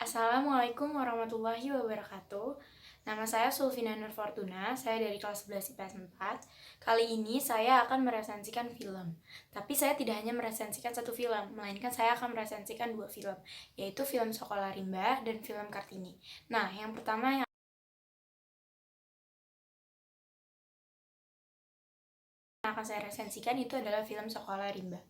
Assalamualaikum warahmatullahi wabarakatuh. Nama saya Sulfina Nur Fortuna, saya dari kelas 11 IPS 4. Kali ini saya akan meresensikan film. Tapi saya tidak hanya meresensikan satu film, melainkan saya akan meresensikan dua film, yaitu film Sekolah Rimba dan film Kartini. Nah, yang pertama yang akan saya resensikan itu adalah film Sekolah Rimba.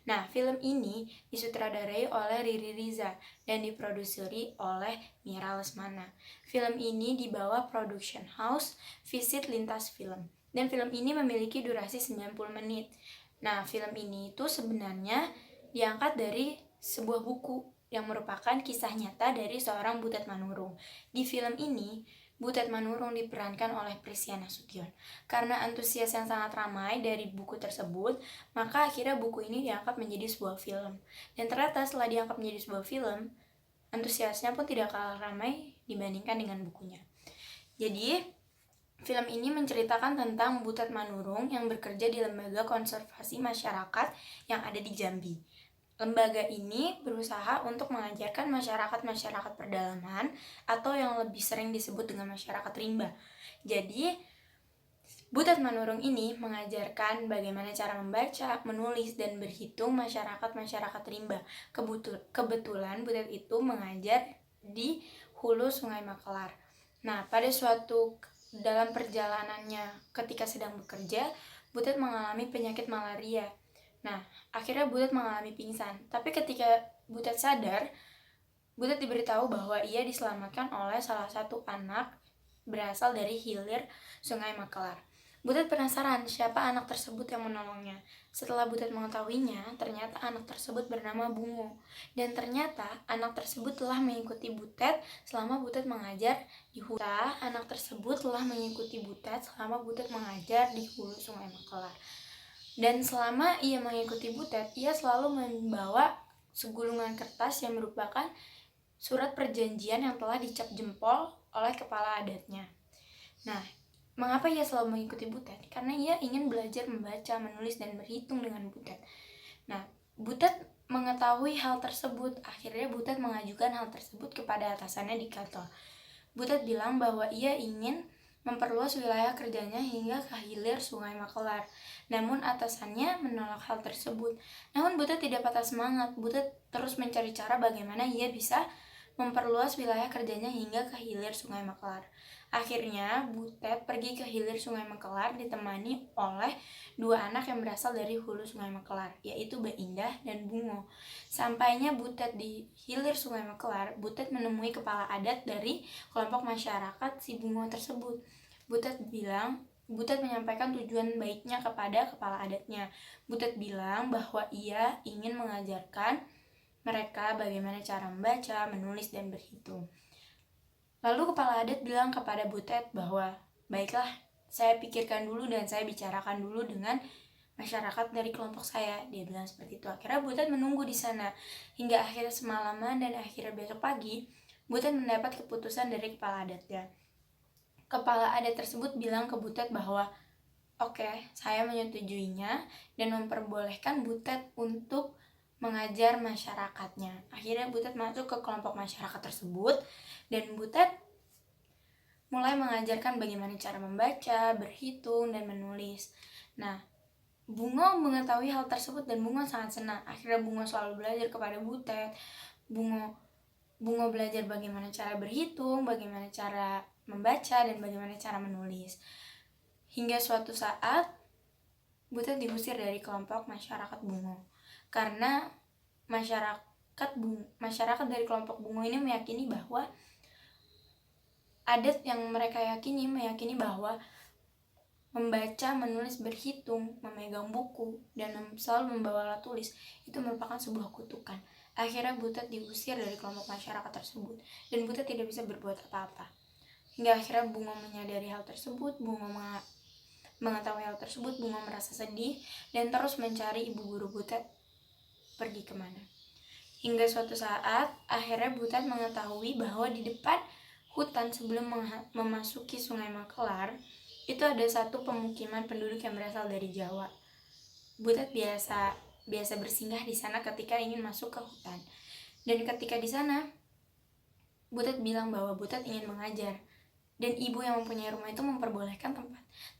Nah, film ini disutradarai oleh Riri Riza dan diproduseri oleh Mira Lesmana. Film ini di bawah production house Visit Lintas Film. Dan film ini memiliki durasi 90 menit. Nah, film ini itu sebenarnya diangkat dari sebuah buku yang merupakan kisah nyata dari seorang Butet Manurung. Di film ini, Butet Manurung diperankan oleh Prisiana Sution. Karena antusias yang sangat ramai dari buku tersebut, maka akhirnya buku ini diangkat menjadi sebuah film. Dan ternyata setelah diangkat menjadi sebuah film, antusiasnya pun tidak kalah ramai dibandingkan dengan bukunya. Jadi, film ini menceritakan tentang Butet Manurung yang bekerja di Lembaga Konservasi Masyarakat yang ada di Jambi. Lembaga ini berusaha untuk mengajarkan masyarakat-masyarakat pedalaman atau yang lebih sering disebut dengan masyarakat rimba. Jadi, Butet Manurung ini mengajarkan bagaimana cara membaca, menulis, dan berhitung masyarakat-masyarakat rimba. Kebetulan Butet itu mengajar di hulu Sungai Makelar. Nah, pada dalam perjalanannya ketika sedang bekerja, Butet mengalami penyakit malaria. Nah, akhirnya Butet mengalami pingsan. Tapi ketika Butet sadar, Butet diberitahu bahwa ia diselamatkan oleh salah satu anak berasal dari hilir Sungai Makelar. Butet penasaran siapa anak tersebut yang menolongnya. Setelah Butet mengetahuinya, ternyata anak tersebut bernama Bungo. Dan ternyata anak tersebut telah mengikuti Butet selama Butet mengajar di hulu. Anak tersebut telah mengikuti Butet selama Butet mengajar di hulu Sungai Makelar. Dan selama ia mengikuti Butet, ia selalu membawa segulungan kertas yang merupakan surat perjanjian yang telah dicap jempol oleh kepala adatnya. Nah, mengapa ia selalu mengikuti Butet? Karena ia ingin belajar membaca, menulis, dan berhitung dengan Butet. Nah, Butet mengetahui hal tersebut. Akhirnya Butet mengajukan hal tersebut kepada atasannya di kantor. Butet bilang bahwa ia ingin memperluas wilayah kerjanya hingga ke hilir Sungai Makelar. Namun atasannya menolak hal tersebut. Namun Butet tidak patah semangat. Butet terus mencari cara bagaimana ia bisa memperluas wilayah kerjanya hingga ke hilir Sungai Makelar. Akhirnya Butet pergi ke hilir Sungai Makelar ditemani oleh dua anak yang berasal dari hulu Sungai Makelar, yaitu Mbak Indah dan Bungo. Sampainya Butet di hilir Sungai Makelar, Butet menemui kepala adat dari kelompok masyarakat si Bungo tersebut. Butet menyampaikan tujuan baiknya kepada kepala adatnya. Butet bilang bahwa ia ingin mengajarkan mereka bagaimana cara membaca, menulis, dan berhitung. Lalu kepala adat bilang kepada Butet bahwa, baiklah, saya pikirkan dulu dan saya bicarakan dulu dengan masyarakat dari kelompok saya. Dia bilang seperti itu. Akhirnya Butet menunggu di sana hingga akhirnya semalaman, dan akhirnya besok pagi Butet mendapat keputusan dari kepala adatnya. Kepala adat tersebut bilang ke Butet bahwa oke, saya menyetujuinya dan memperbolehkan Butet untuk mengajar masyarakatnya. Akhirnya Butet masuk ke kelompok masyarakat tersebut dan Butet mulai mengajarkan bagaimana cara membaca, berhitung, dan menulis. Nah, Bungo mengetahui hal tersebut dan Bungo sangat senang. Akhirnya Bungo selalu belajar kepada Butet. Bungo belajar bagaimana cara berhitung, bagaimana cara membaca, dan bagaimana cara menulis. Hingga suatu saat Butet diusir dari kelompok masyarakat Bungo karena masyarakat dari kelompok Bungo ini meyakini bahwa adat yang mereka meyakini bahwa membaca, menulis, berhitung, memegang buku, dan selalu membawa alat tulis itu merupakan sebuah kutukan. Akhirnya Butet diusir dari kelompok masyarakat tersebut dan Butet tidak bisa berbuat apa-apa. Hingga akhirnya Bungo menyadari hal tersebut, mengetahui hal tersebut, Bungo merasa sedih dan terus mencari ibu guru Butet pergi kemana. Hingga suatu saat, akhirnya Butet mengetahui bahwa di depan hutan sebelum memasuki Sungai Makelar, itu ada satu pemukiman penduduk yang berasal dari Jawa. Butet biasa bersinggah di sana ketika ingin masuk ke hutan. Dan ketika di sana, Butet bilang bahwa Butet ingin mengajar, dan ibu yang mempunyai rumah itu memperbolehkan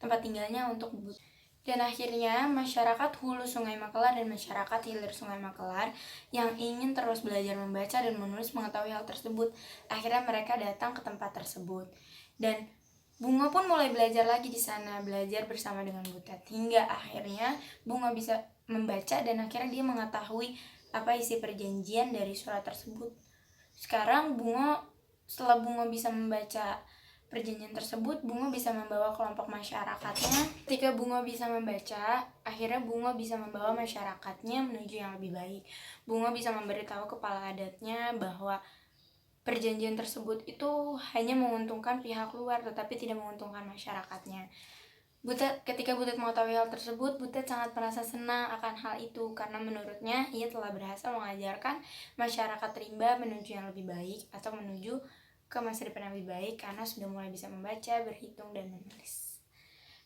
tempat tinggalnya untuk Butet. Dan akhirnya masyarakat hulu Sungai Makelar dan masyarakat hilir Sungai Makelar yang ingin terus belajar membaca dan menulis mengetahui hal tersebut. Akhirnya mereka datang ke tempat tersebut. Dan Bunga pun mulai belajar lagi di sana, belajar bersama dengan Butet. Hingga akhirnya Bunga bisa membaca dan akhirnya dia mengetahui apa isi perjanjian dari surat tersebut. Sekarang setelah Bunga bisa membaca perjanjian tersebut, Bunga bisa membawa kelompok masyarakatnya. Ketika Bunga bisa membaca, akhirnya Bunga bisa membawa masyarakatnya menuju yang lebih baik. Bunga bisa memberitahu kepala adatnya bahwa perjanjian tersebut itu hanya menguntungkan pihak luar tetapi tidak menguntungkan masyarakatnya. Ketika Butet mengetahui hal tersebut, Butet sangat merasa senang akan hal itu karena menurutnya ia telah berhasil mengajarkan masyarakat rimba menuju yang lebih baik atau menuju ke masa depan yang lebih baik karena sudah mulai bisa membaca, berhitung, dan menulis.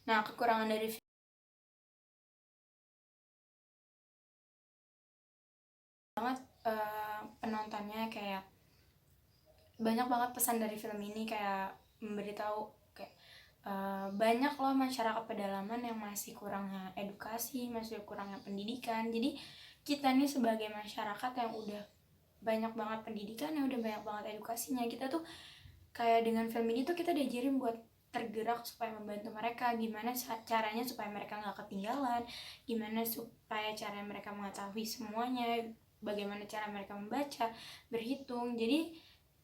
Nah, kekurangan dari banget penontonnya, kayak banyak banget pesan dari film ini, kayak memberitahu kayak banyak loh masyarakat pedalaman yang masih kurangnya edukasi, masih kurangnya pendidikan. Jadi kita nih sebagai masyarakat yang udah banyak banget pendidikan, yang udah banyak banget edukasinya, kita tuh kayak dengan film ini tuh kita diajarin buat tergerak supaya membantu mereka, gimana caranya supaya mereka nggak ketinggalan, gimana supaya caranya mereka mengetahui semuanya, bagaimana cara mereka membaca, berhitung. Jadi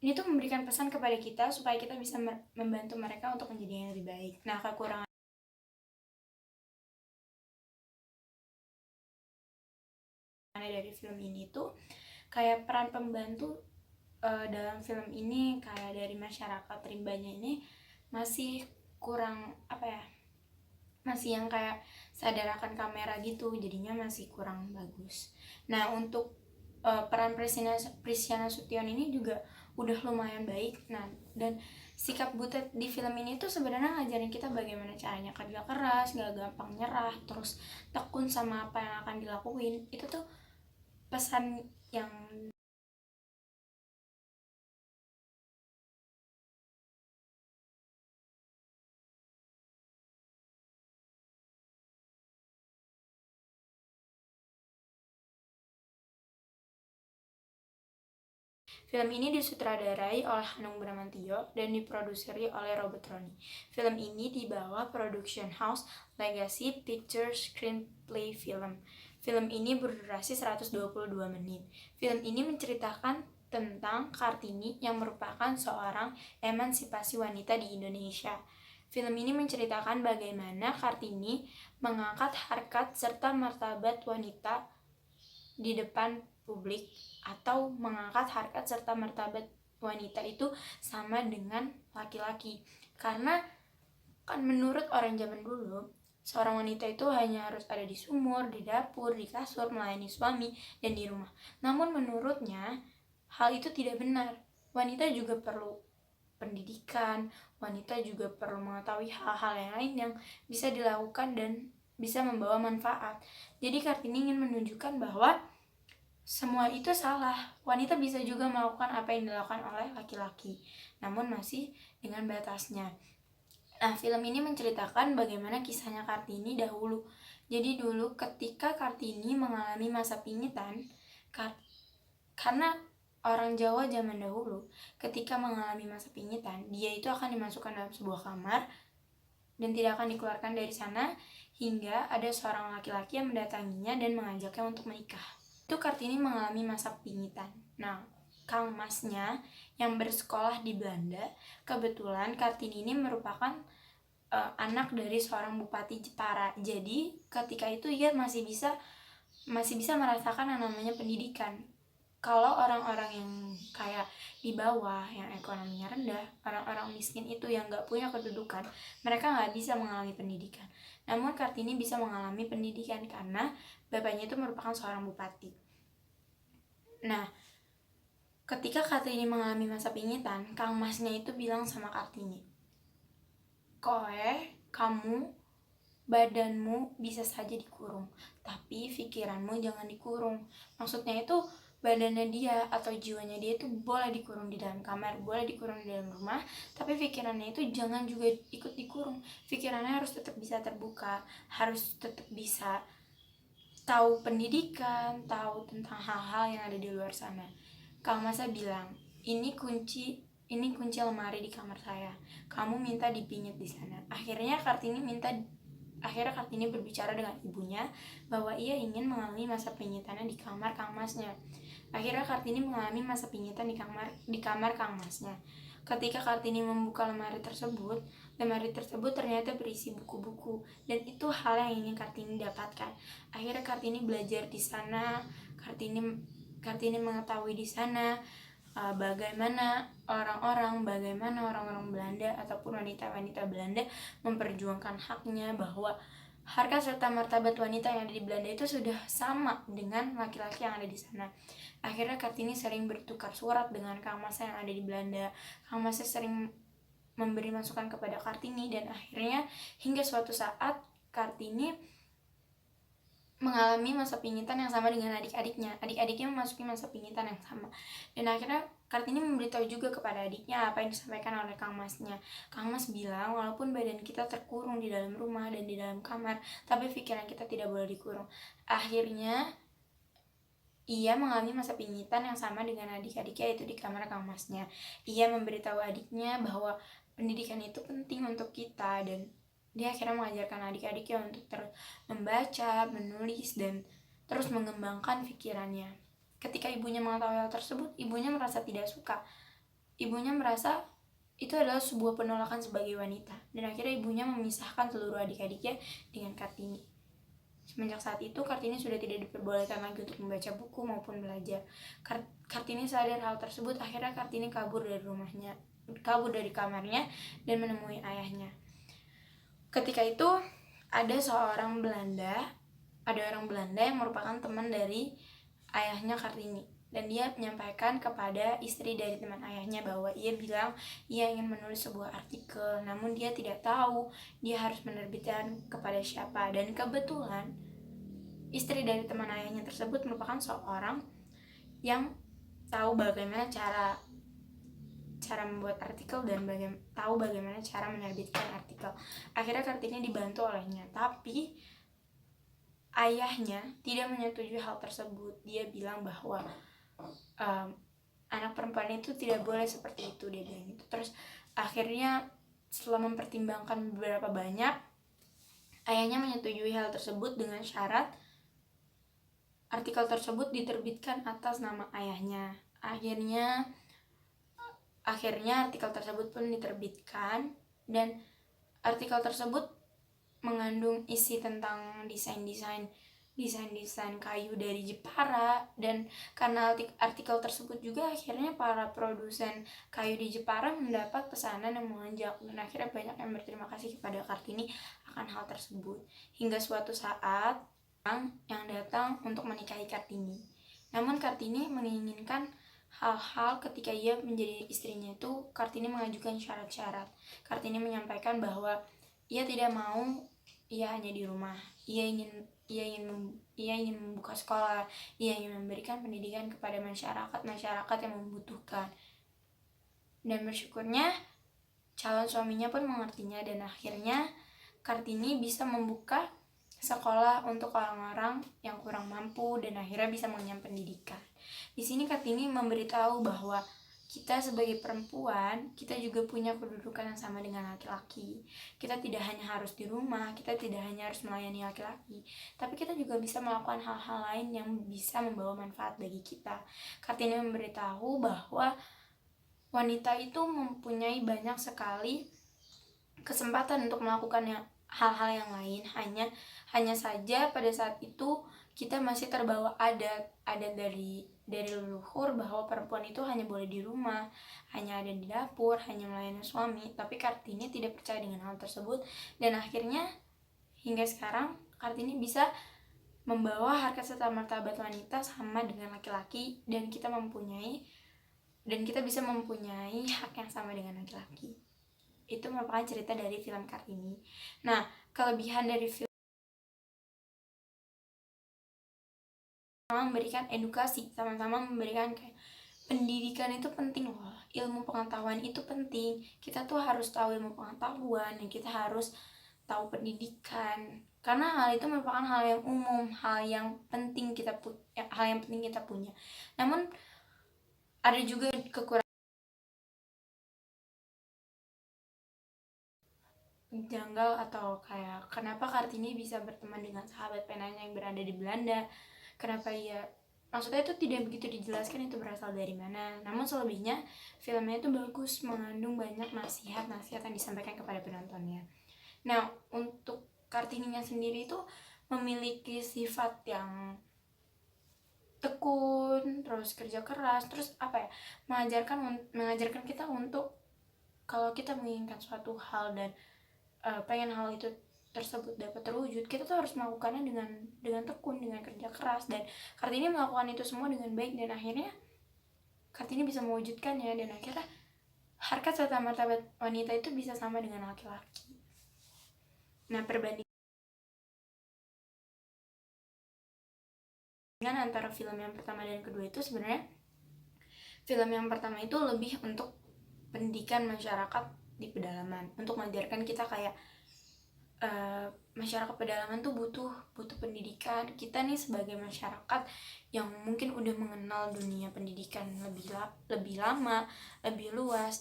ini tuh memberikan pesan kepada kita supaya kita bisa membantu mereka untuk menjadi yang lebih baik. Nah, kekurangan dari film ini tuh kayak peran pembantu dalam film ini, kayak dari masyarakat rimbanya ini masih kurang masih yang kayak sadar akan kamera gitu, jadinya masih kurang bagus. Nah, untuk peran Prisiana Sution ini juga udah lumayan baik. Nah, dan sikap Butet di film ini tuh sebenarnya ngajarin kita bagaimana caranya kerja keras, gak gampang nyerah, terus tekun sama apa yang akan dilakuin. Itu tuh pesan yang Film ini disutradarai oleh Hanung Bramantyo dan diproduseri oleh Robert Roni. Film ini dibawa Production House Legacy Pictures Screenplay Film. Film ini berdurasi 122 menit. Film ini menceritakan tentang Kartini yang merupakan seorang emansipasi wanita di Indonesia. Film ini menceritakan bagaimana Kartini mengangkat harkat serta martabat wanita di depan publik, atau mengangkat harkat serta martabat wanita itu sama dengan laki-laki. Karena kan menurut orang zaman dulu, seorang wanita itu hanya harus ada di sumur, di dapur, di kasur, melayani suami, dan di rumah. Namun menurutnya, hal itu tidak benar. Wanita juga perlu pendidikan, wanita juga perlu mengetahui hal-hal yang lain yang bisa dilakukan dan bisa membawa manfaat. Jadi Kartini ingin menunjukkan bahwa semua itu salah. Wanita bisa juga melakukan apa yang dilakukan oleh laki-laki, namun masih dengan batasnya. Nah, film ini menceritakan bagaimana kisahnya Kartini dahulu. Jadi dulu ketika Kartini mengalami masa pingitan, karena orang Jawa zaman dahulu ketika mengalami masa pingitan, dia itu akan dimasukkan dalam sebuah kamar dan tidak akan dikeluarkan dari sana hingga ada seorang laki-laki yang mendatanginya dan mengajaknya untuk menikah. Itu Kartini mengalami masa pingitan. Nah, Kang Masnya yang bersekolah di Belanda, kebetulan Kartini ini merupakan anak dari seorang bupati Jepara. Jadi ketika itu ia masih bisa merasakan yang namanya pendidikan. Kalau orang-orang yang kayak di bawah, yang ekonominya rendah, orang-orang miskin itu yang gak punya kedudukan, mereka gak bisa mengalami pendidikan. Namun Kartini bisa mengalami pendidikan karena bapaknya itu merupakan seorang bupati. Nah, ketika Kartini mengalami masa pingitan, Kang Masnya itu bilang sama Kartini, kamu badanmu bisa saja dikurung, tapi pikiranmu jangan dikurung. Maksudnya itu badannya dia atau jiwanya dia itu boleh dikurung di dalam kamar, boleh dikurung di dalam rumah, tapi pikirannya itu jangan juga ikut dikurung. Pikirannya harus tetap bisa terbuka, harus tetap bisa tahu pendidikan, tahu tentang hal-hal yang ada di luar sana. Kang Masa bilang, ini kunci lemari di kamar saya, kamu minta dipinjat di sana. Akhirnya Kartini berbicara dengan ibunya bahwa ia ingin mengalami masa pinjatannya di kamar Kang Masnya. Akhirnya Kartini mengalami masa pinjatan di kamar Kang Masnya. Ketika Kartini membuka lemari tersebut ternyata berisi buku-buku, dan itu hal yang ingin Kartini dapatkan. Akhirnya Kartini belajar di sana. Kartini mengetahui di sana bagaimana orang-orang Belanda ataupun wanita-wanita Belanda memperjuangkan haknya, bahwa harkat serta martabat wanita yang ada di Belanda itu sudah sama dengan laki-laki yang ada di sana. Akhirnya Kartini sering bertukar surat dengan Kang Masa yang ada di Belanda. Kang Masa sering memberi masukan kepada Kartini, dan akhirnya hingga suatu saat Kartini mengalami masa pingitan yang sama dengan adik-adiknya memasuki masa pingitan yang sama, dan akhirnya Kartini memberitahu juga kepada adiknya apa yang disampaikan oleh Kang Masnya. Kang Mas bilang, walaupun badan kita terkurung di dalam rumah dan di dalam kamar, tapi pikiran kita tidak boleh dikurung. Akhirnya ia mengalami masa pingitan yang sama dengan adik-adiknya, yaitu di kamar Kang Masnya. Ia memberitahu adiknya bahwa pendidikan itu penting untuk kita, dan dia akhirnya mengajarkan adik-adiknya untuk terus membaca, menulis, dan terus mengembangkan pikirannya. Ketika ibunya mengetahui hal tersebut, ibunya merasa tidak suka. Ibunya merasa itu adalah sebuah penolakan sebagai wanita, dan akhirnya ibunya memisahkan seluruh adik-adiknya dengan Kartini. Semenjak saat itu, Kartini sudah tidak diperbolehkan lagi untuk membaca buku maupun belajar. Kartini sadar hal tersebut. Akhirnya Kartini kabur dari kamarnya dan menemui ayahnya. Ketika itu ada orang Belanda yang merupakan teman dari ayahnya Kartini, dan dia menyampaikan kepada istri dari teman ayahnya bahwa ia ingin menulis sebuah artikel, namun dia tidak tahu dia harus menerbitkan kepada siapa. Dan kebetulan istri dari teman ayahnya tersebut merupakan seorang yang tahu bagaimana cara membuat artikel dan tahu bagaimana cara menerbitkan artikel. Akhirnya Kartini dibantu olehnya, tapi ayahnya tidak menyetujui hal tersebut. Dia bilang bahwa anak perempuan itu tidak boleh seperti itu, dia bilang gitu. Terus akhirnya setelah mempertimbangkan beberapa banyak, ayahnya menyetujui hal tersebut dengan syarat artikel tersebut diterbitkan atas nama ayahnya. Akhirnya artikel tersebut pun diterbitkan, dan artikel tersebut mengandung isi tentang desain kayu dari Jepara. Dan karena artikel tersebut juga, akhirnya para produsen kayu di Jepara mendapat pesanan yang melonjak, dan akhirnya banyak yang berterima kasih kepada Kartini akan hal tersebut. Hingga suatu saat yang datang untuk menikahi Kartini, namun Kartini menginginkan hal-hal ketika ia menjadi istrinya itu. Kartini mengajukan syarat-syarat. Kartini menyampaikan bahwa ia tidak mau ia hanya di rumah. Ia ingin membuka sekolah. Ia ingin memberikan pendidikan kepada masyarakat yang membutuhkan. Dan bersyukurnya calon suaminya pun mengertinya, dan akhirnya Kartini bisa membuka sekolah untuk orang-orang yang kurang mampu, dan akhirnya bisa mengenyam pendidikan. Di sini Kartini memberitahu bahwa kita sebagai perempuan, kita juga punya kedudukan yang sama dengan laki-laki. Kita tidak hanya harus di rumah, kita tidak hanya harus melayani laki-laki, tapi kita juga bisa melakukan hal-hal lain yang bisa membawa manfaat bagi kita. Kartini memberitahu bahwa wanita itu mempunyai banyak sekali kesempatan untuk melakukan hal-hal yang lain, hanya saja pada saat itu kita masih terbawa adat dari leluhur bahwa perempuan itu hanya boleh di rumah, hanya ada di dapur, hanya melayani suami. Tapi Kartini tidak percaya dengan hal tersebut, dan akhirnya hingga sekarang Kartini bisa membawa harkat serta martabat wanita sama dengan laki-laki, dan kita bisa mempunyai hak yang sama dengan laki-laki. Itu merupakan cerita dari film Kartini. Nah, kelebihan dari film sama-sama memberikan edukasi, sama-sama memberikan kayak pendidikan itu penting loh, ilmu pengetahuan itu penting. Kita tuh harus tahu ilmu pengetahuan dan kita harus tahu pendidikan, karena hal itu merupakan hal yang umum, hal yang penting kita punya. Namun ada juga kekurangan janggal, atau kayak kenapa Kartini bisa berteman dengan sahabat penanya yang berada di Belanda, kenapa maksudnya itu tidak begitu dijelaskan itu berasal dari mana. Namun selebihnya filmnya itu bagus, mengandung banyak nasihat-nasihat yang disampaikan kepada penontonnya. Nah, untuk Kartininya sendiri itu memiliki sifat yang tekun, terus kerja keras, terus mengajarkan kita untuk kalau kita menginginkan suatu hal dan pengen hal itu tersebut dapat terwujud, kita tuh harus melakukannya dengan tekun, dengan kerja keras. Dan Kartini melakukan itu semua dengan baik, dan akhirnya Kartini bisa mewujudkannya, dan akhirnya harkat serta martabat wanita itu bisa sama dengan laki-laki. Nah, perbandingan antara film yang pertama dan kedua itu sebenarnya film yang pertama itu lebih untuk pendidikan masyarakat di pedalaman, untuk mengajarkan kita kayak masyarakat pedalaman tuh butuh pendidikan. Kita nih sebagai masyarakat yang mungkin udah mengenal dunia pendidikan lebih lama, lebih luas,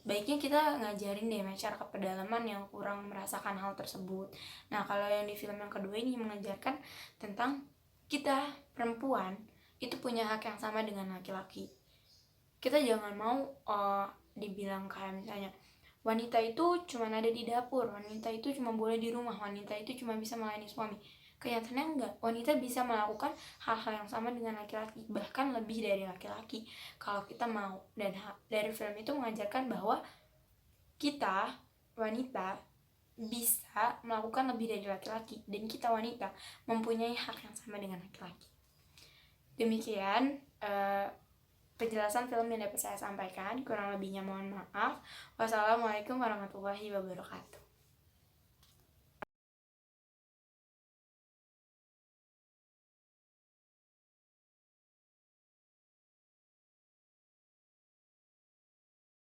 baiknya kita ngajarin deh masyarakat pedalaman yang kurang merasakan hal tersebut. Nah, kalau yang di film yang kedua ini mengajarkan tentang kita perempuan itu punya hak yang sama dengan laki-laki. Kita jangan mau dibilang kayak misalnya wanita itu cuma ada di dapur, wanita itu cuma boleh di rumah, wanita itu cuma bisa melayani suami. Kenyataannya enggak, wanita bisa melakukan hal-hal yang sama dengan laki-laki, bahkan lebih dari laki-laki kalau kita mau. Dan dari film itu mengajarkan bahwa kita wanita bisa melakukan lebih dari laki-laki, dan kita wanita mempunyai hak yang sama dengan laki-laki. Demikian penjelasan film yang dapat saya sampaikan, kurang lebihnya mohon maaf. Wassalamualaikum warahmatullahi wabarakatuh.